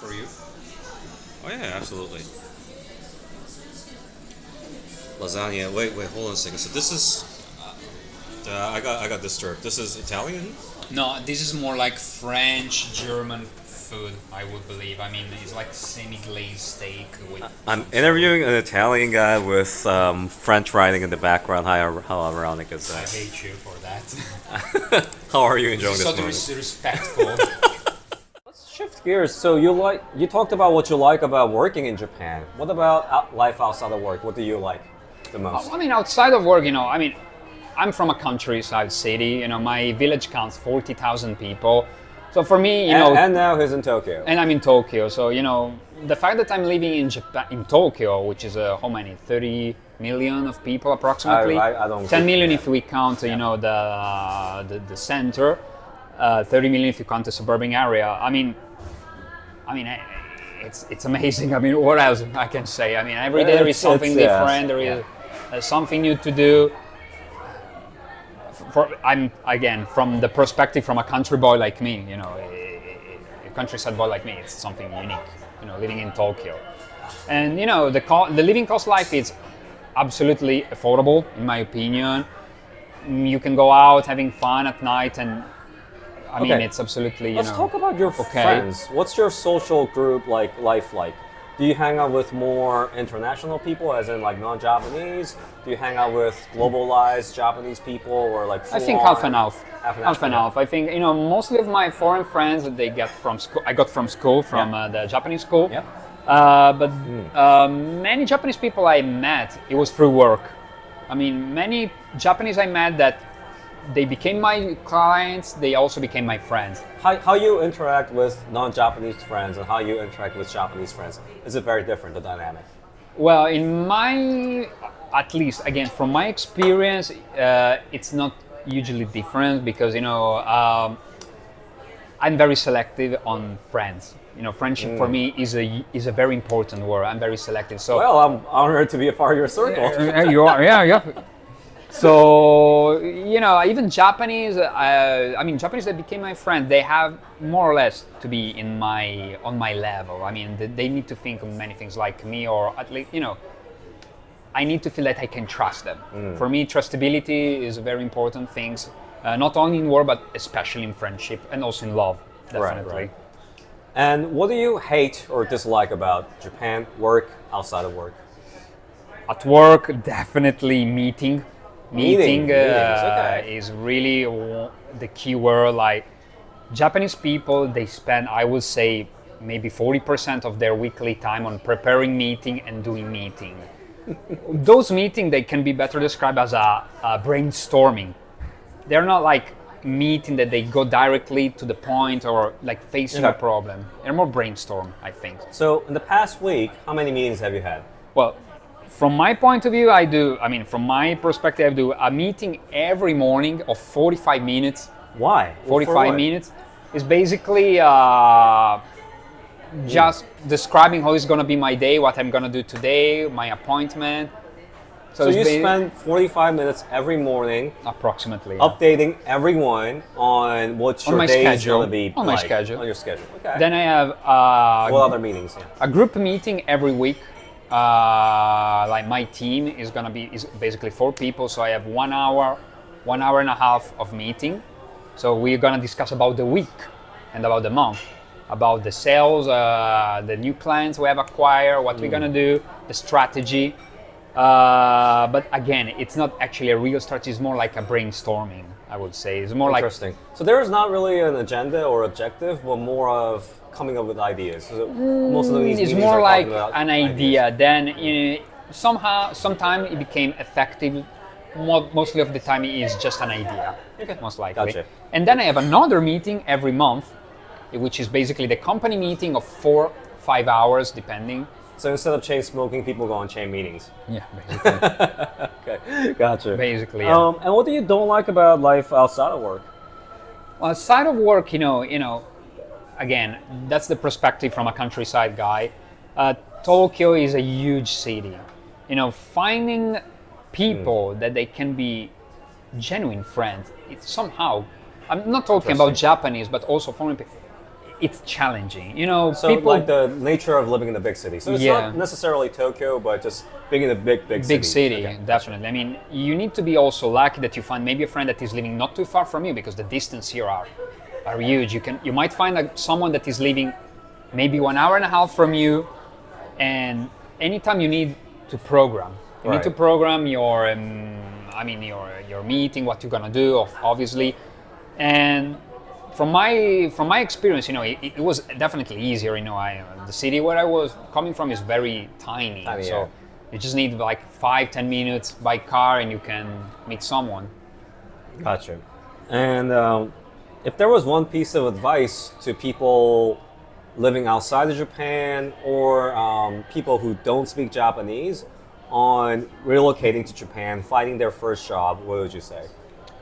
for you? Oh yeah, absolutely. Lasagna. Wait, hold on a second. So this is. I got disturbed. This is Italian. No, this is more like French, German food, I would believe. I mean, it's like semi-glazed steak with I'm some sort of. interviewing an Italian guy with French writing in the background. How ironic is I that? hate you for that. How are you enjoying It's so this moment? disrespectful. Let's shift gears. So you talked about what you like about working in Japan. What about life outside of work? What do you like the most? I mean, outside of work, I mean, I'm from a countryside city. My village counts 40,000 people. So for me, And now he's in Tokyo. and I'm in Tokyo. So the fact that I'm living in Japan, in Tokyo, which is how many, 30 million of people approximately. I don't 10 million yeah. if we count, the center. 30 million if you count the suburban area. It's amazing. I mean, what else I can say? I mean, every day there is something different. There is something new to do. I'm again from the perspective from a country boy like me. A countryside boy like me. It's something unique. Living in Tokyo, and the living cost life is absolutely affordable in my opinion. You can go out having fun at night, and I mean Okay. it's absolutely Let's talk about your friends. What's your social group life like? Do you hang out with more international people, as in like non-Japanese? Do you hang out with globalized Japanese people, or like? I think full-on- half and half. Half and Half and yeah. half. I think mostly of my foreign friends that they get from school. I got from school from the Japanese school. Yeah. But many Japanese people I met, it was through work. I mean, many Japanese I met that they became my clients. They also became my friends. How you interact with non-Japanese friends and how you interact with Japanese friends, is it very different, the dynamic? Well, at least again from my experience, it's not usually different because I'm very selective on friends. Friendship for me is a very important word. I'm very selective. So Well, I'm honored to be a part of your circle. you are, yeah. So even Japanese. I mean, Japanese that became my friend. They have more or less to be on my level. I mean, they need to think of many things like me, or at least I need to feel that I can trust them. For me, trustability is a very important thing, not only in work but especially in friendship and also in love. Definitely. Right. And what do you hate or dislike about Japan, work, outside of work? At work, definitely meeting. Meeting Meetings, okay. is really the key word. Like Japanese people, they spend, I would say, maybe 40% of their weekly time on preparing meeting and doing meeting. Those meetings, they can be better described as a brainstorming. They're not like meeting that they go directly to the point or like facing a Okay. problem. They're more brainstorm, I think. So, in the past week, how many meetings have you had? Well, from my point of view, from my perspective, I do a meeting every morning of 45 minutes. Why? 45 minutes is basically just describing how it's going to be my day, what I'm going to do today, my appointment. So it's you spend 45 minutes every morning approximately updating everyone on what On your my day is schedule. going to be On my like. schedule. On your schedule. Okay. Then I have what other meetings? Yeah. a group meeting every week. Like my team is basically 4 people, so I have 1 hour, 1 hour and a half of meeting. So we're gonna discuss about the week and about the month, about the sales, the new clients we have acquired, what we're gonna do, the strategy. But again, it's not actually a real strategy. It's more like a brainstorming, I would say. It's more like Interesting. So there is not really an agenda or objective, but more of coming up with ideas. So most of these it's meetings more are like talking about an ideas. idea. Then sometimes it became effective. Mostly of the time, it is just an idea. Okay. Most likely. Gotcha. And then I have another meeting every month, which is basically the company meeting of 4-5 hours, depending. So instead of chain smoking, people go on chain meetings. Yeah, basically. Okay, gotcha. Basically, yeah. And what do you don't like about life outside of work? Well, outside of work, again, that's the perspective from a countryside guy. Tokyo is a huge city. Finding people that they can be genuine friends, it's somehow, I'm not talking about Japanese, but also foreign people. it's challenging. You know, So people like the nature of living in a big city. So it's Yeah. not necessarily Tokyo, but just being in a big big city, Okay. definitely. I mean, you need to be also lucky that you find maybe a friend that is living not too far from you, because the distance here are huge. You might find someone that is living maybe 1 hour and a half from you, and anytime you need to program, you need to Right. program your your meeting, what you're gonna do, obviously. And from my experience, you know, it was definitely easier. You know, the city where I was coming from is very tiny, Tiny, so yeah. you just need like 5-10 minutes by car, and you can meet someone. Gotcha. And if there was one piece of advice to people living outside of Japan or people who don't speak Japanese on relocating to Japan, finding their first job, what would you say?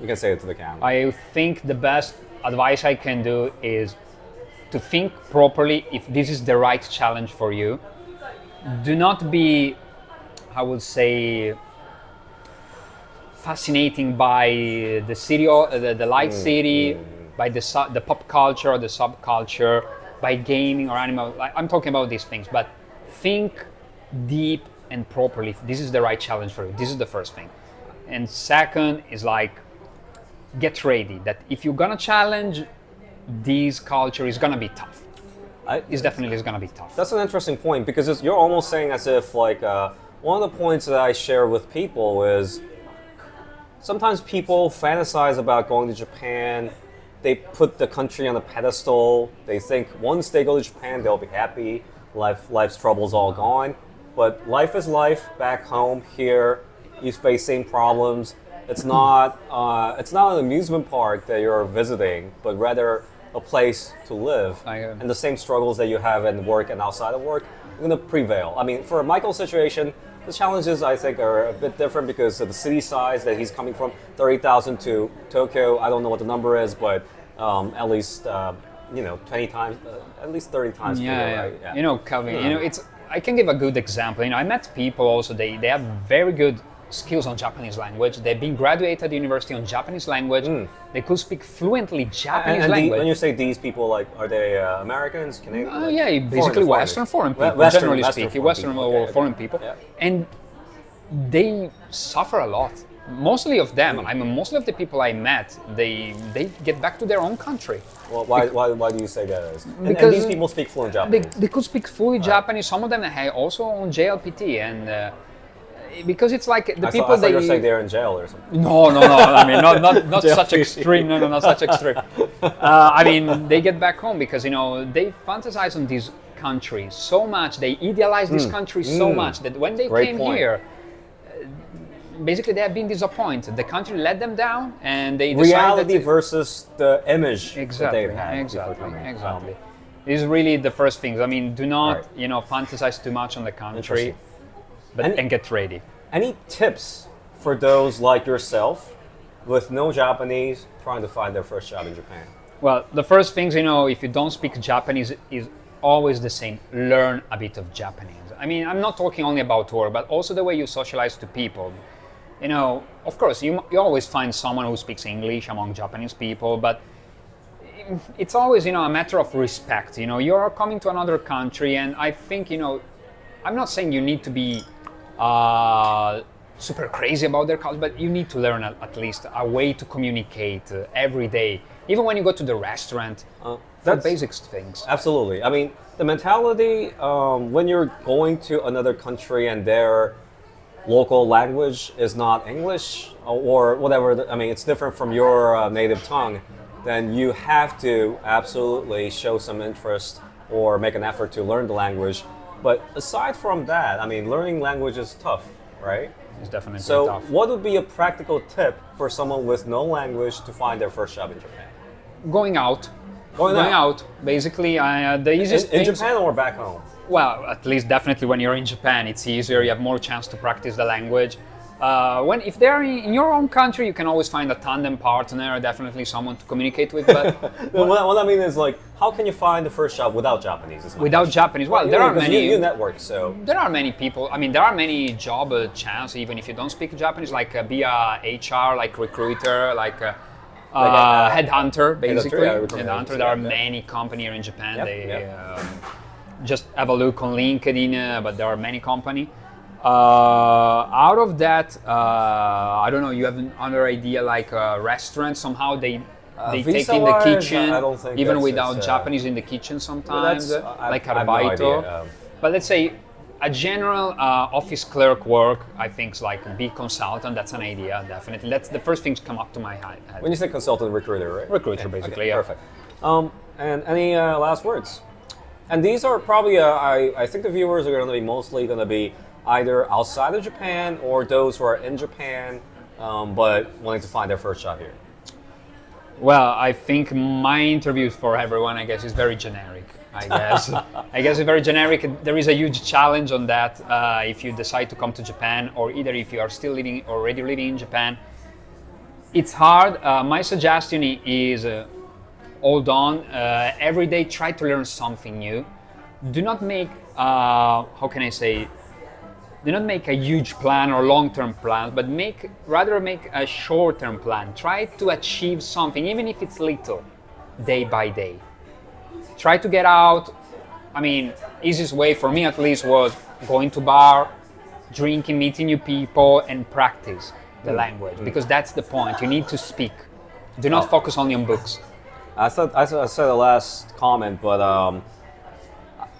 You can say it to the camera. I think the best advice I can do is to think properly if this is the right challenge for you. Do not be, I would say, fascinating by the city, the light city, by the pop culture or the subculture, by gaming or animal. I'm talking about these things, but think deep and properly if this is the right challenge for you. This is the first thing. And second is like, get ready that if you're gonna challenge this culture, it's gonna be tough. It's definitely gonna be tough. That's an interesting point because you're almost saying as if like one of the points that I share with people is sometimes people fantasize about going to Japan. They put the country on a pedestal. They think once they go to Japan, they'll be happy. Life's troubles all gone. But life is life back home. Here, you face same problems. It's not an amusement park that you're visiting, but rather a place to live. And the same struggles that you have in work and outside of work are going to prevail. I mean, for Michael's situation, the challenges I think are a bit different because of the city size that he's coming from, 30,000 to Tokyo. I don't know what the number is, but at least 20 times, at least 30 times bigger. Right? Yeah. You know, Calvin. You know, I can give a good example. You know, I met people also. They have very good skills on Japanese language. They've been graduated at the university on Japanese language. They could speak fluently Japanese language. When you say these people, like, are they Americans, Canadian? Yeah, basically Western foreign people, generally speaking, Western or foreign people. Yeah. And they suffer a lot. Mostly of them, mostly of the people I met, they get back to their own country. Well, why do you say that is? Because and these people speak fluent Japanese. They could speak fully Japanese. Some of them are also on JLPT, and because it's like the people I thought you were saying they're in jail or something. No. I mean, not such extreme. No, not such extreme. I mean, they get back home because they fantasize on these countries so much. They idealize this country so much that when they came here, basically they have been disappointed. The country let them down, and they decided reality versus the image that they've had. Exactly. These are really the first things. I mean, do not fantasize too much on the country. And get ready. Any tips for those like yourself with no Japanese trying to find their first job in Japan? Well, the first things, if you don't speak Japanese, is always the same. Learn a bit of Japanese. I mean, I'm not talking only about work, but also the way you socialize to people. Of course, you always find someone who speaks English among Japanese people, but it's always, a matter of respect. You're coming to another country, and I think, I'm not saying you need to be super crazy about their culture, but you need to learn at least a way to communicate every day, even when you go to the restaurant. That's basic things. Absolutely. I mean, the mentality when you're going to another country and their local language is not English or whatever. It's different from your native tongue. Then you have to absolutely show some interest or make an effort to learn the language. But aside from that, learning language is tough, right? It's definitely so tough. So what would be a practical tip for someone with no language to find their first job in Japan? Going out. Basically, the easiest in Japan or back home? Well, at least definitely when you're in Japan, it's easier. You have more chance to practice the language. If they're in your own country, you can always find a tandem partner, definitely someone to communicate with. But what I mean is, like, how can you find the first job without Japanese? Without Japanese, well, there are many. You network, so there are many people. There are many job chances even if you don't speak Japanese, like be a HR, like recruiter, like Headhunter, basically. recruitment Headhunter. agency, There are yeah. many companies here in Japan. Yep, They yep. just have a look on LinkedIn, but there are many companies. Out of that, I don't know. You have another idea, like a restaurant. Somehow they take in the visa-wise, kitchen, I don't think even that's- without it's, Japanese in the kitchen sometimes, like I have no idea. arbaito. But let's say a general office clerk work, I think, is like be consultant. That's an idea, definitely. That's the first thing to come up to my head. When you say consultant, recruiter, right? Recruiter, Yeah, basically, okay, yeah. Perfect. And any last words? And these are probably, I think the viewers are going to be mostly going to be either outside of Japan or those who are in Japan, but wanting to find their first job here. Well, I think my interview for everyone, I guess, is very generic. I guess. I guess it's very generic. There is a huge challenge on that if you decide to come to Japan, or either if you are still already living in Japan. It's hard. My suggestion is hold on. Every day, try to learn something new. Do not make, how can I say, do not make a huge plan or long-term plan, but rather make a short-term plan. Try to achieve something, even if it's little, day by day. Try to get out. I mean, easiest way for me at least was going to bar, drinking, meeting new people, and practice the language, because that's the point. You need to speak. Do not focus only on books. I said the last comment, but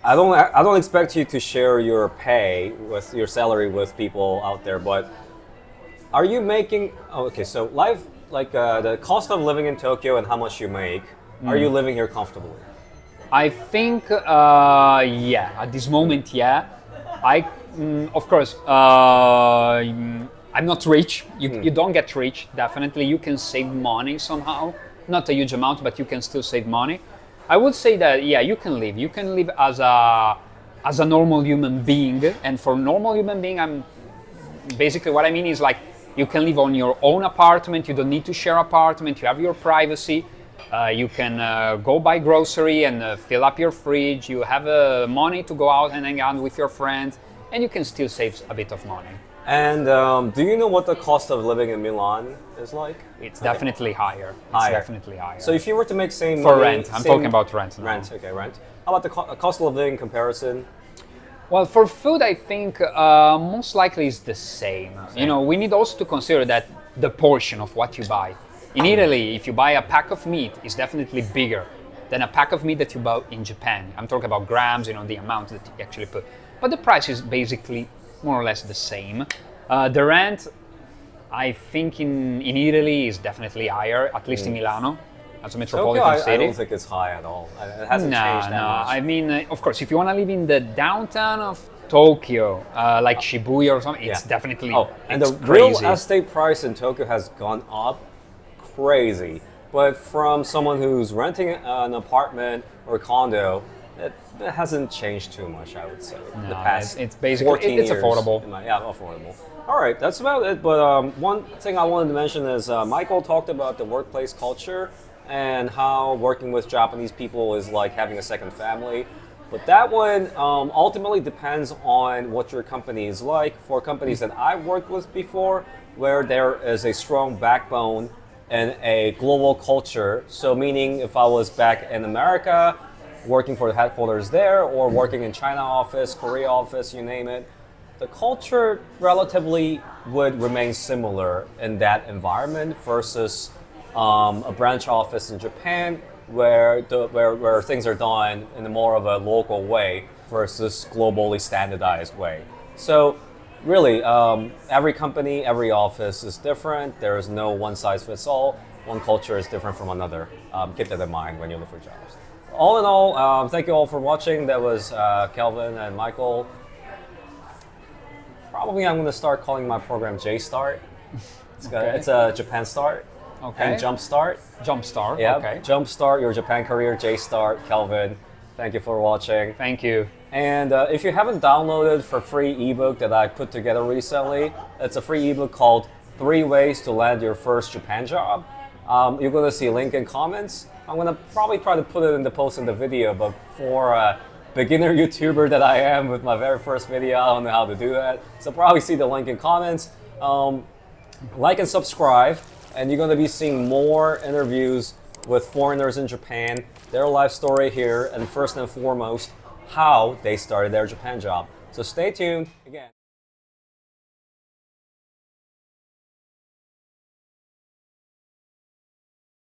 I don't expect you to share your pay with your salary with people out there. But are you making? Oh, okay, so life like the cost of living in Tokyo and how much you make. Are you living here comfortably? I think, yeah, at this moment, yeah. Of course, I'm not rich. You don't get rich, definitely. You can save money somehow. Not a huge amount, but you can still save money. I would say that, yeah, you can live. You can live as a normal human being. And for normal human being, basically what I mean is like, you can live on your own apartment. You don't need to share apartment. You have your privacy. You can go buy grocery and fill up your fridge. You have money to go out and hang out with your friends, and you can still save a bit of money. And do you know what the cost of living in Milan is like? It's definitely higher. It's definitely higher. So if you were to make same for money, rent, I'm talking about rent now. Rent, okay, rent. How about the cost of living comparison? Well, for food, I think most likely is the same. You know, we need also to consider that the portion of what you buy. In Italy, if you buy a pack of meat, it's definitely bigger than a pack of meat that you buy in Japan. I'm talking about grams, you know, the amount that you actually put. But the price is basically more or less the same. The rent, I think in Italy is definitely higher, at least in Milano, as a metropolitan city. I don't think it's high at all. It hasn't changed that much. I mean, of course, if you want to live in the downtown of Tokyo, like Shibuya or something, it's definitely and the crazy. real estate price in Tokyo has gone up crazy. But from someone who's renting an apartment or a condo, it hasn't changed too much, I would say. No, the past it's basically 14 it's years affordable. Yeah, affordable. All right, that's about it. But one thing I wanted to mention is Michael talked about the workplace culture and how working with Japanese people is like having a second family. But that one ultimately depends on what your company is like. For companies that I've worked with before, where there is a strong backbone and a global culture. So meaning if I was back in America, working for the headquarters there, or working in China office, Korea office, you name it, the culture relatively would remain similar in that environment versus a branch office in Japan where things are done in a more of a local way versus globally standardized way. So really, every company, every office is different. There is no one size fits all. One culture is different from another. Keep that in mind when you look for jobs. All in all, thank you all for watching. That was Kelvin and Michael. Probably I'm going to start calling my program J-Start. It's a Japan Start. Okay. And Jumpstart. Jumpstart. Yeah. Okay. Jumpstart your Japan career. J-Start. Kelvin. Thank you for watching. Thank you. And if you haven't downloaded for free ebook that I put together recently, it's a free ebook called 3 Ways to Land Your First Japan Job. You're going to see a link in comments. I'm going to probably try to put it in the post in the video, but for a beginner YouTuber that I am with my very first video, I don't know how to do that. So probably see the link in comments. Like and subscribe. and you're going to be seeing more interviews with foreigners in Japan, their life story here, and first and foremost, how they started their Japan job. So stay tuned again.